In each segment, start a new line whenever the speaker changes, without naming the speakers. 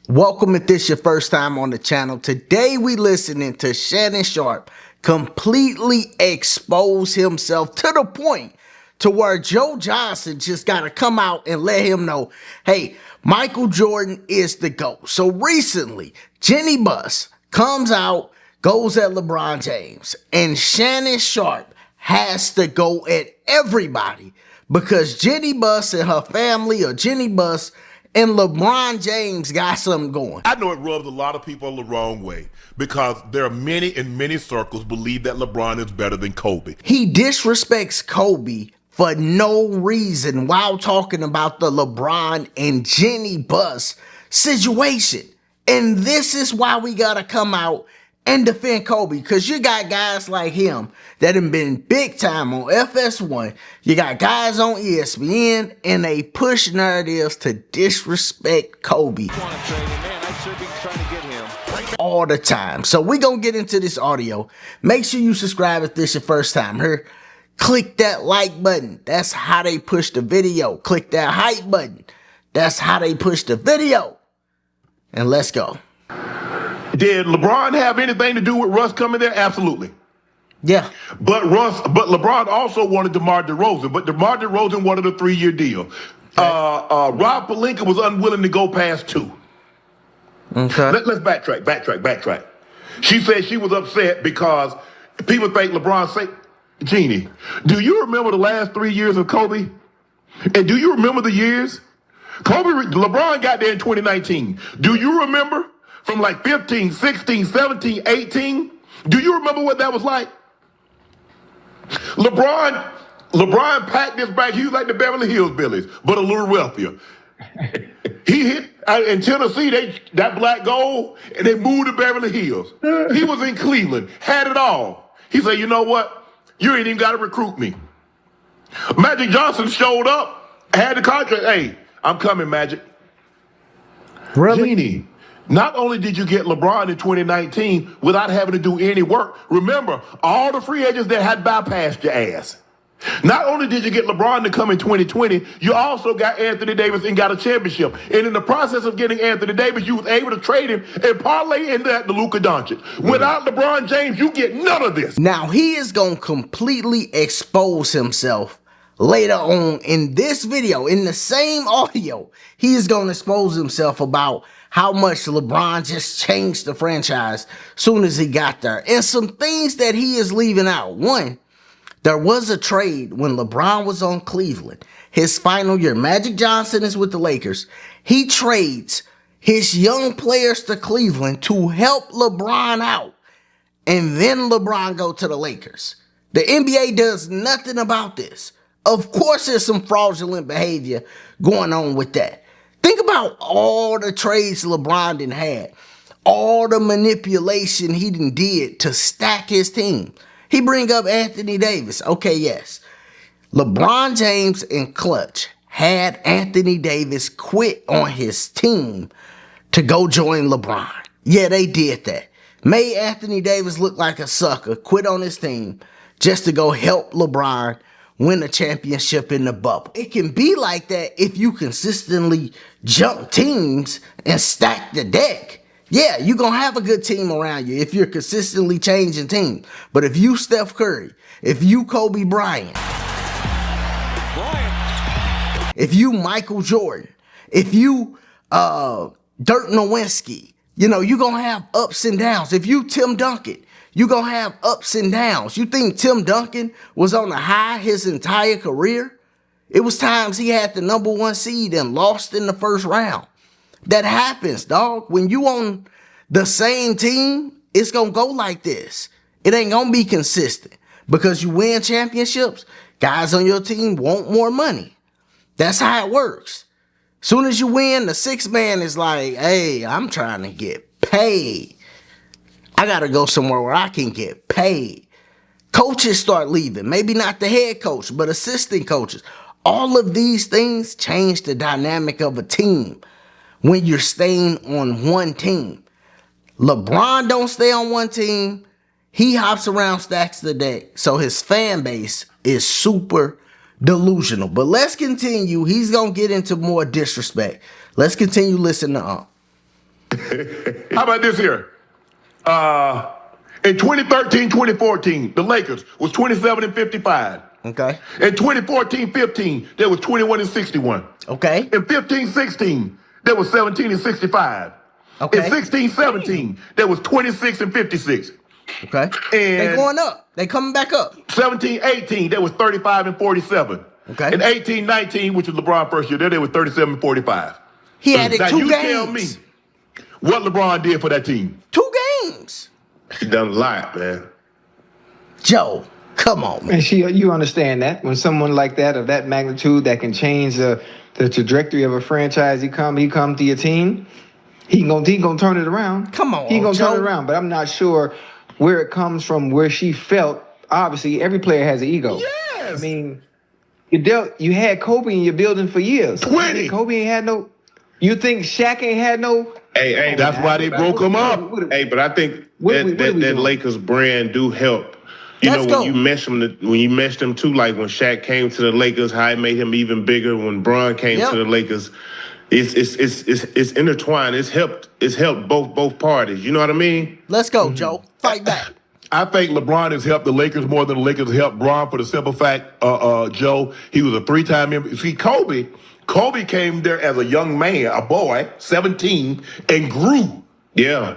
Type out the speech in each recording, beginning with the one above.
Welcome if this your first time on the channel. Today we listening to Shannon Sharpe completely expose himself to the point to where Joe Johnson just got to come out and let him know, hey, Michael Jordan is the GOAT. So recently, Jeanie comes out, goes at LeBron James, and Shannon Sharpe has to go at everybody because Jeanie and her family, or Jeanie and LeBron James got something going.
I know it rubs a lot of people the wrong way because there are many in many circles believe that LeBron is better than Kobe.
He disrespects Kobe for no reason while talking about the LeBron and Jeanie situation. And this is why we gotta come out and defend Kobe, because you got guys like him that have been big time on FS1. You got guys on ESPN, and they push narratives to disrespect Kobe all the time. So we gonna get into this audio. Make sure you subscribe if this your first time here. Click that like button. That's how they push the video. Click that hype button. That's how they push the video. And let's go.
Did LeBron have anything to do with Russ coming there? Absolutely.
Yeah.
But LeBron also wanted DeMar DeRozan, but DeMar DeRozan wanted a 3-year deal. Okay. Rob Pelinka was unwilling to go past 2.
Okay.
Let's backtrack. She said she was upset because people think LeBron say, Jeanie, do you remember the last 3 years of Kobe? And do you remember the years? LeBron got there in 2019. Do you remember? From like 15, 16, 17, 18. Do you remember what that was like? LeBron packed this bag. He was like the Beverly Hills Billies, but a little wealthier. He hit in Tennessee, that black gold, and they moved to Beverly Hills. He was in Cleveland, had it all. He said, you know what? You ain't even got to recruit me. Magic Johnson showed up, had the contract. Hey, I'm coming, Magic.
Really?
Jeanie, not only did you get LeBron in 2019 without having to do any work, remember, all the free agents that had bypassed your ass. Not only did you get LeBron to come in 2020, you also got Anthony Davis and got a championship. And in the process of getting Anthony Davis, you was able to trade him and parlay into that to Luka Doncic. Without LeBron James, you get none of this.
Now, he is going to completely expose himself later on in this video. In the same audio, he is going to expose himself about how much LeBron just changed the franchise soon as he got there. And some things that he is leaving out. One, there was a trade when LeBron was on Cleveland. His final year, Magic Johnson is with the Lakers. He trades his young players to Cleveland to help LeBron out. And then LeBron go to the Lakers. The NBA does nothing about this. Of course, there's some fraudulent behavior going on with that. Think about all the trades LeBron done had, all the manipulation he done did to stack his team. He bring up Anthony Davis. Okay, yes. LeBron James and Clutch had Anthony Davis quit on his team to go join LeBron. Yeah, they did that. Made Anthony Davis look like a sucker, quit on his team just to go help LeBron win a championship in the bubble. It can be like that if you consistently jump teams and stack the deck. Yeah, you're going to have a good team around you if you're consistently changing teams. But if you Steph Curry, if you Kobe Bryant, if you Michael Jordan, if you Dirk Nowitzki, you're going to have ups and downs. If you Tim Duncan, you're going to have ups and downs. You think Tim Duncan was on a high his entire career? It was times he had the #1 seed and lost in the first round. That happens, dog. When you on the same team, it's going to go like this. It ain't going to be consistent because you win championships. Guys on your team want more money. That's how it works. Soon as you win, the sixth man is like, hey, I'm trying to get paid. I got to go somewhere where I can get paid. Coaches start leaving. Maybe not the head coach, but assistant coaches. All of these things change the dynamic of a team when you're staying on one team. LeBron don't stay on one team. He hops around, stacks the deck. So his fan base is super delusional. But let's continue. He's going to get into more disrespect. Let's continue listening to
How about this here? In 2013, 2014, the Lakers was 27 and 55.
Okay.
In 2014-15, they was 21 and 61.
Okay.
In 15-16, they was 17 and 65.
Okay.
In 16-17, they was 26 and 56.
Okay.
And
they going up. They coming back up.
17-18, they was 35 and 47.
Okay.
In 18-19, which was LeBron's first year, they were 37 and 45.
He added
now
2
you
games.
tell me what LeBron did for that team.
2 games.
He done a lot, man.
Joe, come on, man.
And you understand that when someone like that of that magnitude that can change the trajectory of a franchise, he come to your team, he gonna turn it around.
Come on,
he gonna
Joe.
turn it around. But I'm not sure where it comes from. Where she felt, obviously, every player has an ego.
Yes.
I mean, you had Kobe in your building for years.
20.
Kobe ain't had no. You think Shaq ain't had no?
Hey,
That's why they broke him up.
Hey, but I think
What we
that
doing?
Lakers brand do help. You
Let's
know,
go.
when you meshed them too, like when Shaq came to the Lakers, how it made him even bigger. When Bron came to the Lakers, it's intertwined. It's helped both parties. You know what I mean?
Let's go, Joe. Fight back.
I think LeBron has helped the Lakers more than the Lakers helped Bron for the simple fact, Joe, he was a 3-time MVP. See, Kobe came there as a young man, a boy, 17, and grew.
Yeah.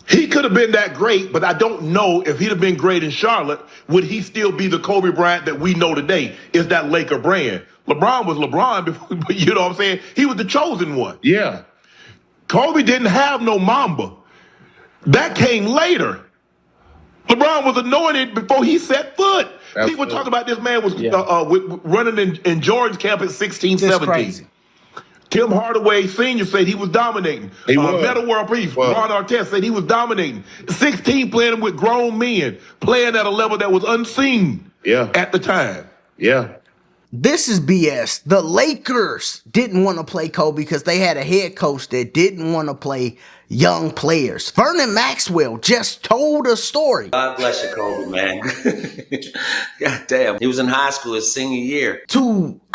He could have been that great, but I don't know if he'd have been great in Charlotte, would he still be the Kobe Bryant that we know today? Is that Laker brand? LeBron was LeBron before, you know what I'm saying? He was the chosen one.
Yeah.
Kobe didn't have no Mamba. That came later. LeBron was anointed before he set foot.
Absolutely.
People talk about this man was running in Jordan's camp at 16,
Just
17.
crazy.
Tim Hardaway Sr. said he was dominating.
He was.
Meta World Peace, Ron Artest said he was dominating. 16 playing with grown men, playing at a level that was unseen at the time.
Yeah.
This is BS. The Lakers didn't want to play Kobe because they had a head coach that didn't want to play young players. Vernon Maxwell just told a story.
God bless you, Kobe, man. God damn. He was in high school his senior year.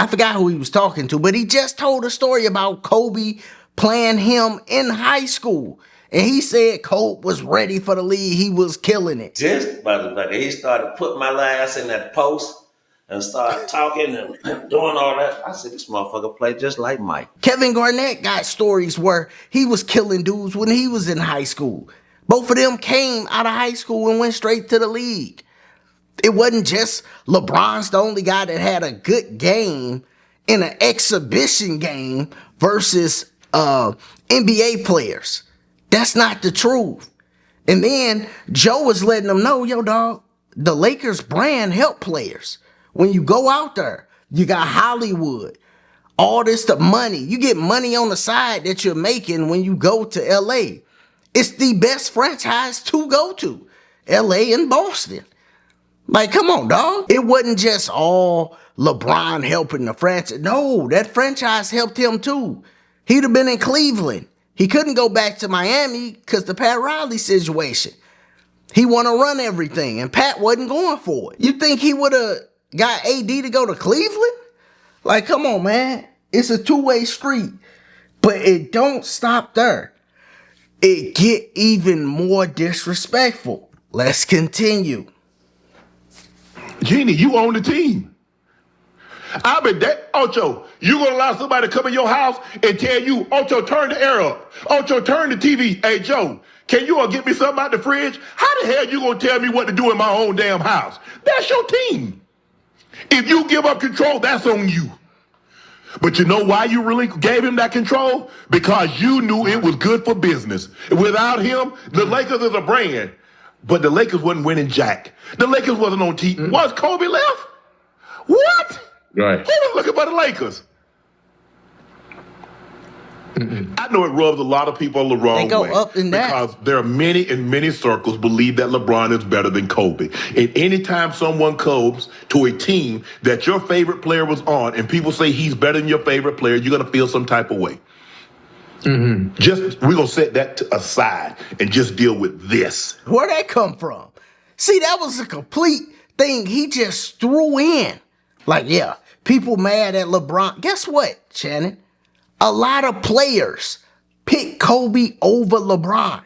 I forgot who he was talking to, but he just told a story about Kobe playing him in high school. And he said Kobe was ready for the league. He was killing it.
This motherfucker, he started putting my ass in that post and started talking and doing all that. I said, this motherfucker played just like Mike.
Kevin Garnett got stories where he was killing dudes when he was in high school. Both of them came out of high school and went straight to the league. It wasn't just LeBron's the only guy that had a good game in an exhibition game versus NBA players. That's not the truth. And then Joe was letting them know, yo, dog, the Lakers brand help players. When you go out there, you got Hollywood, all this the money. You get money on the side that you're making when you go to LA. It's the best franchise to go to, LA and Boston. Like, come on, dog. It wasn't just all LeBron helping the franchise. No, that franchise helped him too. He'd have been in Cleveland. He couldn't go back to Miami because the Pat Riley situation. He want to run everything, and Pat wasn't going for it. You think he would have got AD to go to Cleveland? Like, come on, man. It's a two-way street. But it don't stop there. It get even more disrespectful. Let's continue.
Jeanie, you own the team. I bet that, Ocho, you gonna allow somebody to come in your house and tell you, Ocho, turn the air up. Ocho, turn the TV. Hey, Joe, can you get me something out the fridge? How the hell you gonna tell me what to do in my own damn house? That's your team. If you give up control, that's on you. But you know why you really gave him that control? Because you knew it was good for business. Without him, the Lakers is a brand. But the Lakers wasn't winning jack. The Lakers wasn't on TV. Was Kobe left? What?
Right.
Who was looking for the Lakers? I know it rubs a lot of people the wrong way.
They go up and down.
Because there are many in many circles believe that LeBron is better than Kobe. And anytime someone comes to a team that your favorite player was on and people say he's better than your favorite player, you're going to feel some type of way. We're going to set that aside and just deal with this.
Where'd that come from? See, that was a complete thing he just threw in. Like, yeah, people mad at LeBron. Guess what, Shannon? A lot of players pick Kobe over LeBron.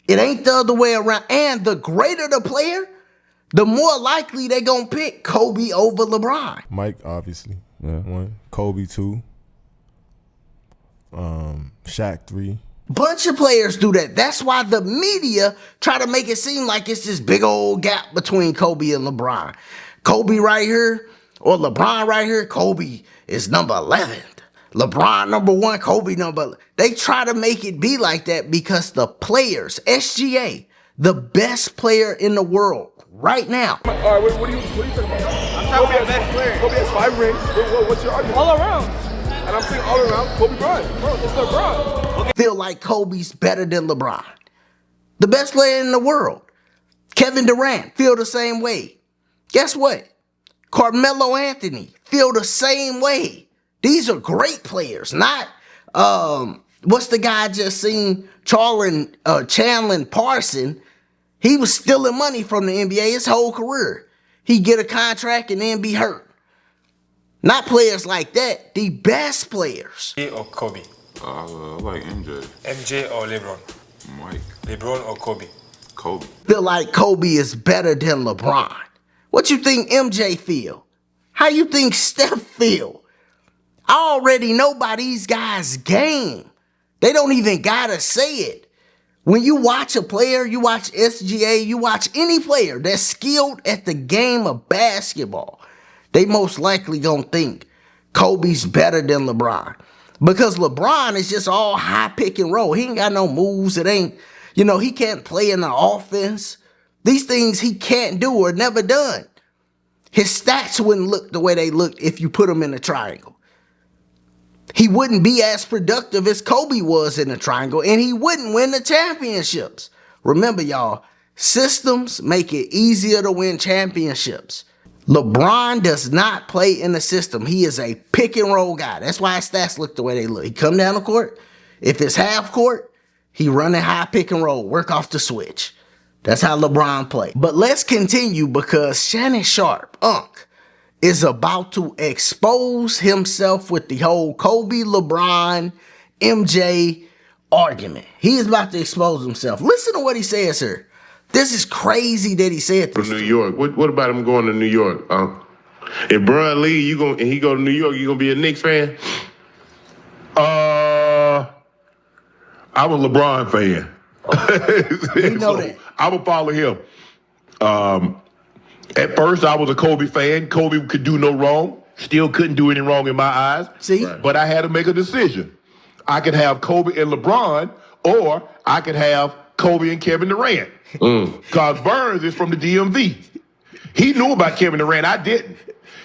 It ain't the other way around. And the greater the player, the more likely they gonna pick Kobe over LeBron.
Mike, obviously. Yeah, 1. Kobe, 2. Shaq, 3.
Bunch of players do that. That's why the media try to make it seem like it's this big old gap between Kobe and LeBron. Kobe right here or LeBron right here. Kobe is number 11. LeBron number 1, Kobe number. They try to make it be like that because the players, SGA, the best player in the world right now.
All right, what are you talking about? I'm talking about best player. Kobe has 5 rings. What's your argument? All around. And I'm saying all around Kobe Bryant. Bro, it's LeBron. Okay.
Feel like Kobe's better than LeBron. The best player in the world. Kevin Durant feel the same way. Guess what? Carmelo Anthony feel the same way. These are great players, not what's the guy I just seen? Chandler Parson. He was stealing money from the NBA his whole career. He get a contract and then be hurt. Not players like that. The best players.
Or Kobe?
I like MJ.
MJ or LeBron?
Mike.
LeBron or Kobe?
Kobe.
Feel like Kobe is better than LeBron. What you think MJ feel? How you think Steph feel? I already know by these guys' game. They don't even gotta say it. When you watch a player, you watch SGA, you watch any player that's skilled at the game of basketball, they most likely gonna think Kobe's better than LeBron. Because LeBron is just all high pick and roll. He ain't got no moves. It ain't, he can't play in the offense. These things he can't do or never done. His stats wouldn't look the way they looked if you put him in a triangle. He wouldn't be as productive as Kobe was in the triangle, and he wouldn't win the championships. Remember, y'all, systems make it easier to win championships. LeBron does not play in the system. He is a pick and roll guy. That's why his stats look the way they look. He come down the court. If it's half court, he running high pick and roll, work off the switch. That's how LeBron play. But let's continue because Shannon Sharpe, is about to expose himself with the whole Kobe, LeBron, MJ argument. He is about to expose himself. Listen to what he says here. This is crazy that he said this.
From New York. What about him going to New York? If Bryant leave, and he go to New York, you gonna be a Knicks fan?
I'm a LeBron fan.
You know that.
I would follow him. At first, I was a Kobe fan. Kobe could do no wrong. Still couldn't do any wrong in my eyes.
See?
But I had to make a decision. I could have Kobe and LeBron, or I could have Kobe and Kevin Durant. Because Burns is from the DMV. He knew about Kevin Durant. I didn't.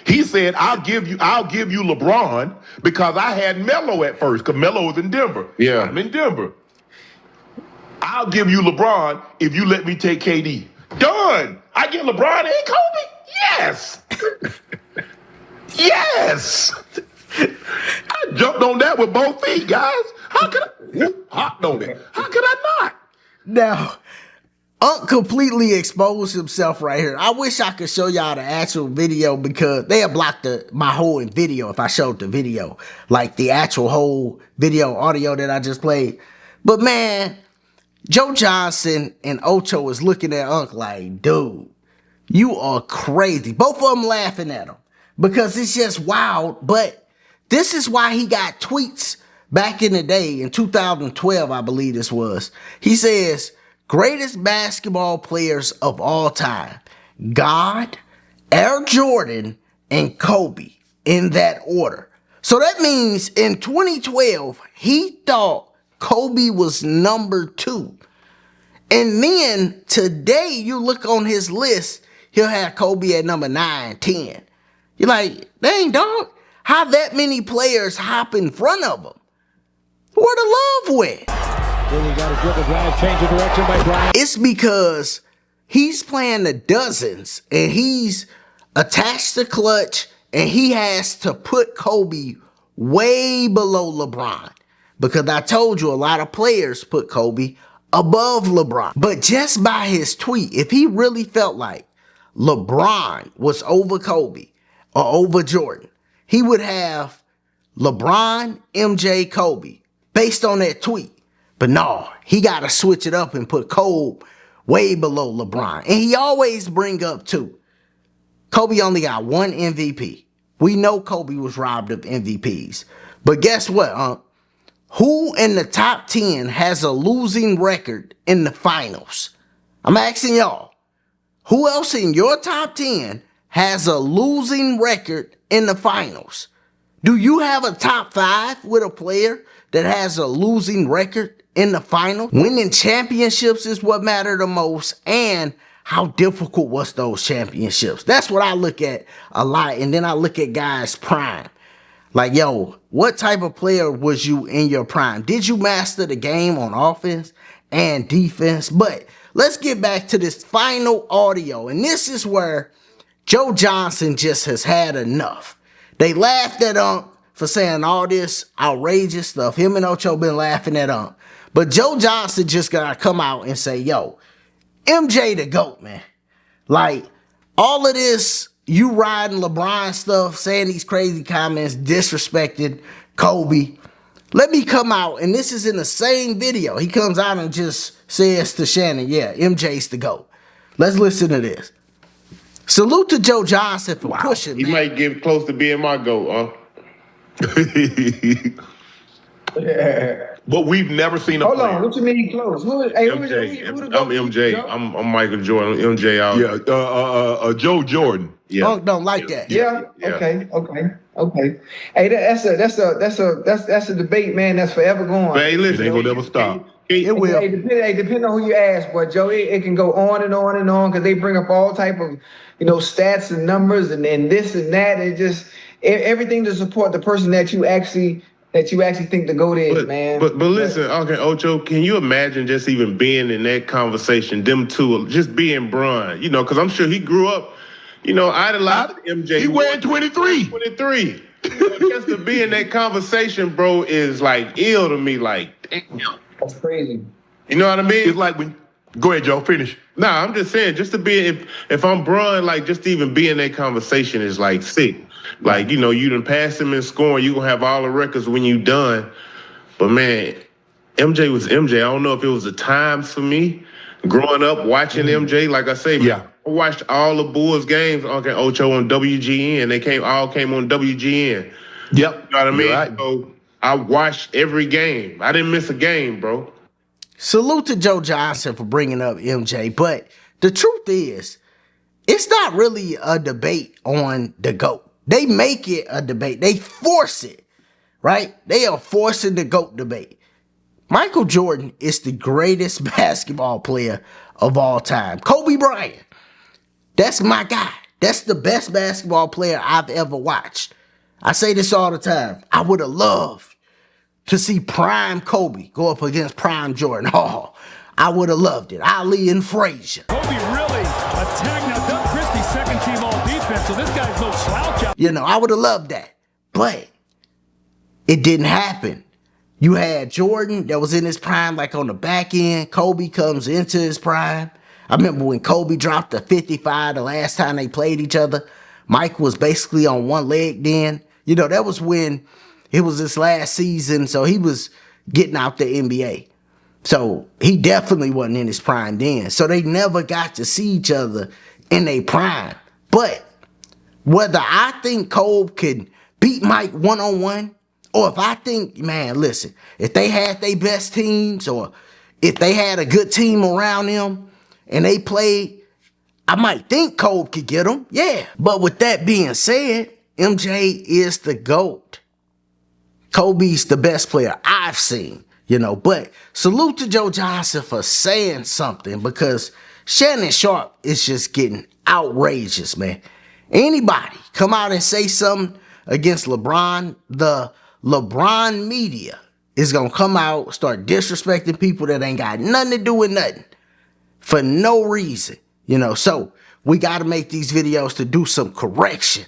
He said, I'll give you LeBron because I had Melo at first, because Melo was in Denver.
Yeah.
I'm in Denver. I'll give you LeBron if you let me take KD. Done. I get LeBron and Kobe? Yes. Yes. I jumped on that with both feet, guys. How could I? Hopped on it. How could I not?
Now, Unc completely exposed himself right here. I wish I could show y'all the actual video because they have blocked my whole video if I showed the video. Like the actual whole video audio that I just played. But man, Joe Johnson and Ocho is looking at Unc like, dude, you are crazy. Both of them laughing at him because it's just wild. But this is why he got tweets back in the day in 2012, I believe this was. He says, greatest basketball players of all time, God, Air Jordan, and Kobe in that order. So that means in 2012, he thought Kobe was number 2. And then today you look on his list, he'll have Kobe at number 9, 10. You're like, dang dog, how that many players hop in front of him? Where the love went?
Really got a dribble drive, change of direction by Bryant.
It's because he's playing the dozens and he's attached to clutch and he has to put Kobe way below LeBron. Because I told you a lot of players put Kobe above LeBron. But just by his tweet, if he really felt like LeBron was over Kobe or over Jordan, he would have LeBron, MJ, Kobe based on that tweet. But no, he got to switch it up and put Kobe way below LeBron. And he always bring up, too, Kobe only got one MVP. We know Kobe was robbed of MVPs. But guess what, who in the top 10 has a losing record in the finals? I'm asking y'all. Who else in your top 10 has a losing record in the finals? Do you have a top 5 with a player that has a losing record in the final? Winning championships is what matter the most, and how difficult was those championships? That's what I look at a lot, and then I look at guys' prime. Like, yo, what type of player was you in your prime? Did you master the game on offense and defense? But let's get back to this final audio, and this is where Joe Johnson just has had enough. They laughed at for saying all this outrageous stuff. Him and Ocho been laughing at but Joe Johnson just gotta come out and say, yo, MJ the GOAT, man. Like, all of this, you riding LeBron stuff, saying these crazy comments, disrespecting Kobe. Let me come out, and this is in the same video. He comes out and just says to Shannon, yeah, MJ's the GOAT. Let's listen to this. Salute to Joe Johnson for pushing,
He
man.
might get close to being my GOAT,
But we've never seen a
Hold
player.
on, what you mean close?
MJ. I'm MJ. I'm Michael Jordan. I'm MJ out.
Yeah, Joe Jordan.
Yeah.
Punk don't like that.
Yeah. Okay. Hey, that's a debate, man. That's forever going.
But hey, listen,
It ain't gonna never stop.
It will.
Depending on who you ask, but Joe, it can go on and on and on because they bring up all type of, stats and numbers and this and that. It just everything to support the person that you actually think the GOAT is, man.
But listen, okay, Ocho, can you imagine just even being in that conversation, them two, just being Bron, because I'm sure he grew up, idolizing MJ.
He wearing 23.
23. Just to be in that conversation, bro, is like ill to me. Like, damn.
That's crazy.
You know what I mean?
It's like when. Go ahead, Joe. Finish.
Nah, I'm just saying, just to be, if I'm Bron, like, just to even be in that conversation is like sick. Like, you done passed him in scoring, you gonna have all the records when you done. But man, MJ was MJ. I don't know if it was the times for me growing up watching MJ. Like I say,
Yeah.
I watched all the Bulls games, Ocho on WGN. They all came on WGN.
Yep.
You know what I mean?
Right.
So I watched every game. I didn't miss a game, bro.
Salute to Joe Johnson for bringing up MJ, but the truth is, it's not really a debate on the GOAT. They make it a debate. They force it, right? They are forcing the GOAT debate. Michael Jordan is the greatest basketball player of all time. Kobe Bryant, that's my guy. That's the best basketball player I've ever watched. I say this all the time. I would have loved to see prime Kobe go up against prime Jordan. Oh, I would have loved it. Ali and Frazier.
Kobe really attacked. Now, Doug Christie's second team all defense, so this guy's no slouch out.
I would have loved that. But it didn't happen. You had Jordan that was in his prime, like on the back end. Kobe comes into his prime. I remember when Kobe dropped the 55 the last time they played each other. Mike was basically on one leg then. That was when it was his last season, so he was getting out the NBA. So he definitely wasn't in his prime then. So they never got to see each other in their prime. But whether I think Kobe could beat Mike one-on-one, or if I think, man, listen, if they had their best teams, or if they had a good team around them, and they played, I might think Kobe could get them, yeah. But with that being said, MJ is the GOAT. Kobe's the best player I've seen, but salute to Joe Johnson for saying something, because Shannon Sharpe is just getting outrageous, man. Anybody come out and say something against LeBron, the LeBron media is going to come out, start disrespecting people that ain't got nothing to do with nothing for no reason, So we got to make these videos to do some correction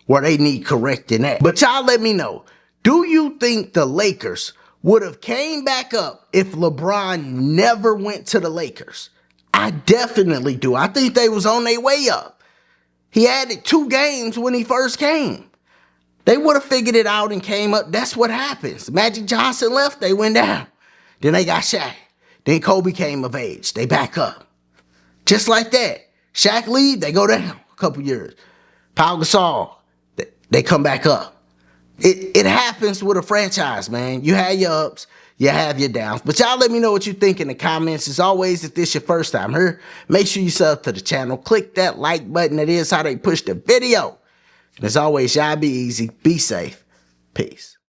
where they need correcting at. But y'all let me know. Do you think the Lakers would have came back up if LeBron never went to the Lakers? I definitely do. I think they was on their way up. He added 2 games when he first came. They would have figured it out and came up. That's what happens. Magic Johnson left, they went down. Then they got Shaq. Then Kobe came of age. They back up. Just like that. Shaq leave, they go down a couple years. Pau Gasol, they come back up. It happens with a franchise, man. You have your ups, you have your downs. But y'all let me know what you think in the comments. As always, if this your first time here, make sure you sub to the channel. Click that like button. That is how they push the video. And as always, y'all be easy, be safe. Peace.